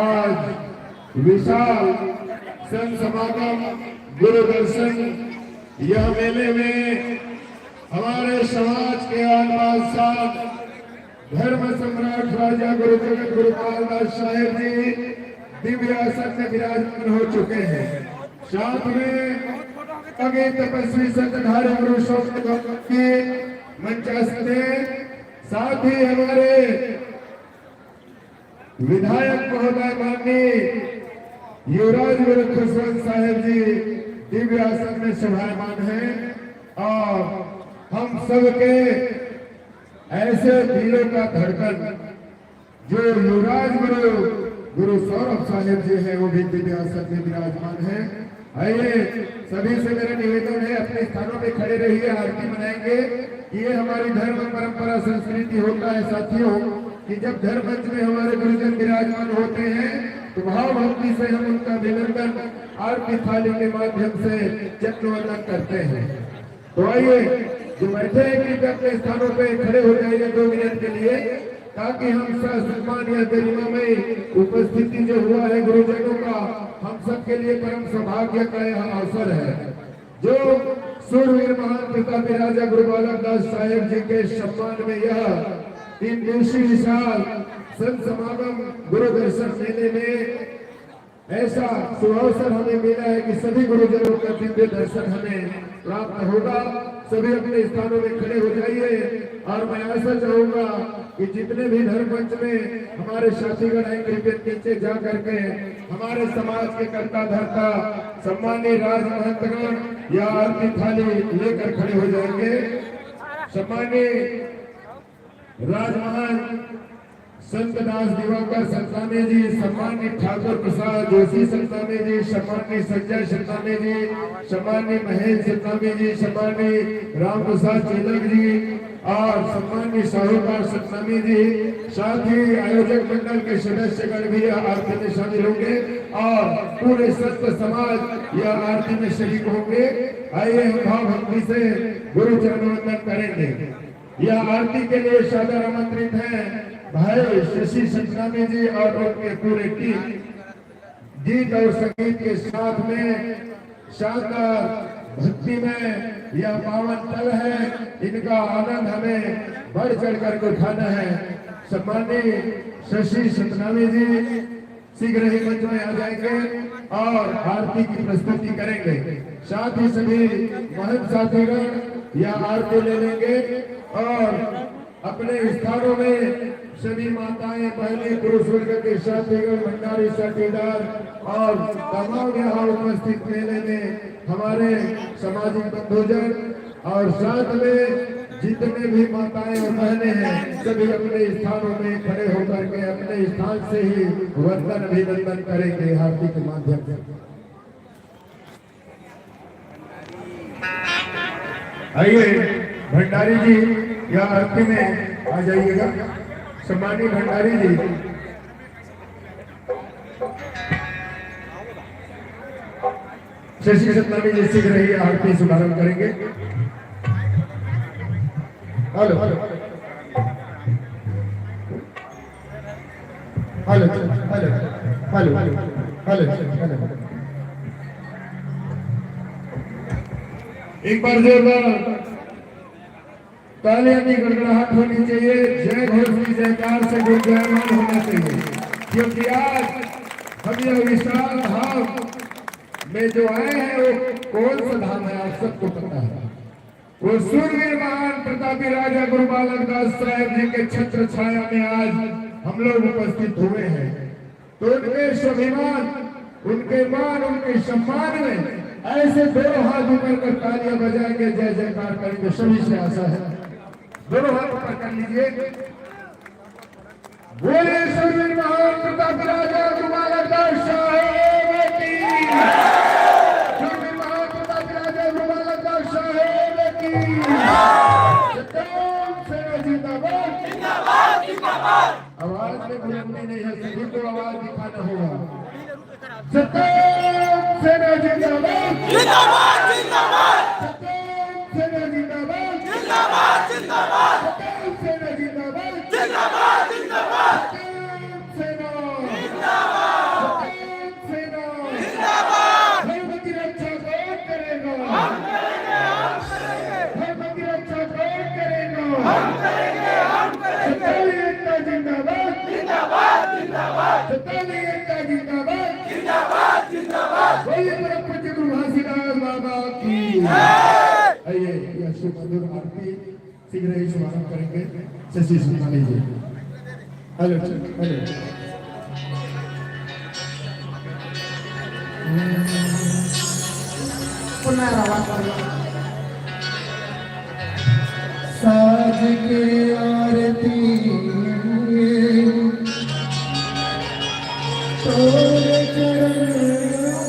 आज विशाल संत समागम गुरु दर्शन यह मेले में हमारे समाज के आत्मा धर्म सम्राट राजा गुरु जगत गुरुपाल दास साहेब जी दिव्य आसन में विराजमान हो चुके हैं। साथ में अगे तपस्वी सतधारी पुरुषों की मंचासन है। साथ ही हमारे विधायक महोदय माननीय युवराज गुरु खुशवंत साहेब जी दिव्य आसन में शोभायमान हैं और हम सबके ऐसे दिलों का धड़कन जो युवराज गुरु सौरभ साहेब जी हैं वो भी दिव्य आसन में विराजमान है। आइए सभी से मेरा निवेदन है अपने स्थानों पे खड़े रहिए, आरती मनाएंगे। ये हमारी धर्म परंपरा संस्कृति होता है साथियों कि जब धर्म मंच में हमारे गुरुजन विराजमान होते हैं तो भाव भक्ति से हम उनका अभिनंदन आरती थाली के माध्यम से चक्र करते हैं। तो आइए जो बैठे हैं कि अपने स्थानों पे खड़े हो जाइए 2 मिनट के लिए, ताकि हम सम्मान या गरिमा में उपस्थिति जो हुआ है गुरुजनों का हम सब के लिए परम सौभाग्य का यह अवसर है। जो सूरवीर महान प्रतापी राजा गुरु बालक दास साहेब जी के सम्मान में यह 3 दिवसीय विशाल संत समागम गुरु दर्शन मेले में ऐसा सुअवसर हमें मिला है कि सभी गुरुजनों का दिव्य दर्शन हमें प्राप्त होगा। सभी अपने स्थानों में खड़े हो जाइए और मैं ऐसा चाहूंगा कि जितने भी धर्म मंच में हमारे साथीगण हैं कृपया नीचे जा करके हमारे समाज के कर्ता धर्ता सम्मानीय राज महंतगण या आरती थाली लेकर खड़े हो जाएंगे। सम्मानीय राजमहंत संत दास दिवाकर संताने जी, सम्मानीय ठाकुर प्रसाद जोशी संताने जी, सम्मानीय संजय संताने जी, सम्मानीय महेश संताने जी, सम्मानीय राम प्रसाद चेलक जी और सम्मानीय साहूकार संताने जी, साथ ही आयोजक मंडल के सदस्यगण भी आरती में शामिल होंगे और पूरे संत समाज यह आरती में शरीक होंगे। आइए हम भाव भक्ति से गुरु चरण वंदन करेंगे। यह आरती के लिए सादर आमंत्रित है भाई शशि संताने जी और उनके पूरे टीम। गीत और संगीत के साथ में शानदार भक्ति में यह पावन पल है, इनका आनंद हमें बढ़ चढ़ कर उठाना है। सम्मानीय शशि संताने जी शीघ्र ही मंच में आ जाएंगे और आरती की प्रस्तुति करेंगे। साथ ही सभी महंत साथीगण यह आरती ले लेंगे और अपने स्थानों में सभी माताएं बहनें पुरुष वर्ग के साथीगण भंडारी साथीदार और तमाम यहाँ उपस्थित मेले में हमारे सामाजिक बंधुजन और साथ में जितने भी माताएं और बहनें हैं सभी अपने स्थानों में खड़े होकर के अपने स्थान से ही वंदन अभिनंदन करेंगे आरती के माध्यम से। आइए भंडारी जी या आरती में आ जाइएगा। सम्मानीय भंडारी जी शशि सतनामी जी शीघ्र ही आरती शुभारंभ करेंगे। Hello hello hello hello hello hello एक बार जोरदार तालियां की गड़गड़ाहट होनी चाहिए। जय घोष की जयकार से गुंजायमान होना चाहिए, क्योंकि आज हम यह विशाल धाम में जो आए हैं वो कौन सा धाम है आप सबको पता है। वो सूरवीर महान प्रतापी राजा गुरु बालक दास साहेब जी के छत्र छाया में आज हम लोग उपस्थित हुए हैं। तो उनके स्वाभिमान, उनके मान, उनके सम्मान में ऐसे दोनों हाथ ऊपर कर तालियां बजाएंगे, जय जयकार करेंगे। सभी से आशा है दोनों हाथ ऊपर कर लीजिए। बोले सूरवीर महान प्रतापी राजा गुरु बालक दास साहेब की, सूरवीर महान प्रतापी राजा गुरु बालक दास साहेब की। जिंदाबाद जिंदाबाद जिंदाबाद। आवाज में बुलंदी नहीं है, सभी को आवाज दिखाना होगा। सत्यम सेना जिंदाबाद जिंदाबाद जिंदाबाद। सत्यम सेना जिंदाबाद जिंदाबाद जिंदाबाद। सत्यम सेना जिंदाबाद जिंदाबाद जिंदाबाद। सत्यम सेना जिंदाबाद। काली एकता जिंदाबाद जिंदाबाद जिंदाबाद। बोलिए परम पूज्य गुरु घासीदास बाबा की आइए यह शुभ मधुर आरती शीघ्र ही शुभारंभ करेंगे। शशि सुना लीजिए। हेलो हेलो साज के आरती तोरे चरण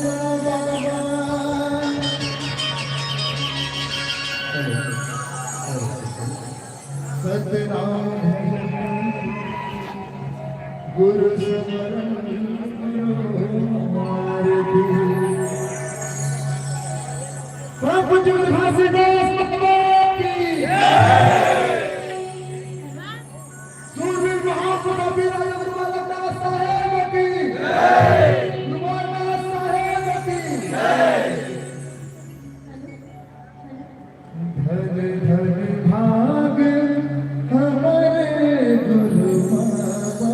बाबा। सतनाम गुरु स्मरण आरती। प्रभु जी घासीदास बाबा की सूरवीर महापुरुष राजेंद्र साहेब की साहेब की धन धन भाग हमारे गुरु बाबा।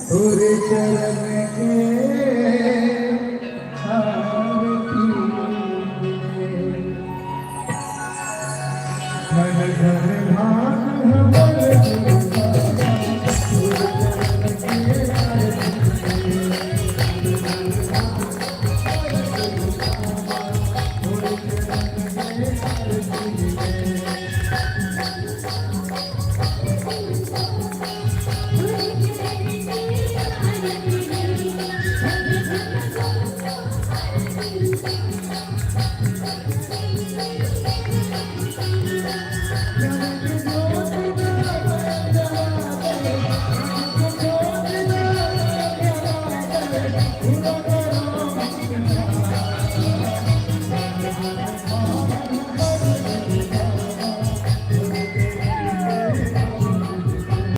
तोरे चरण के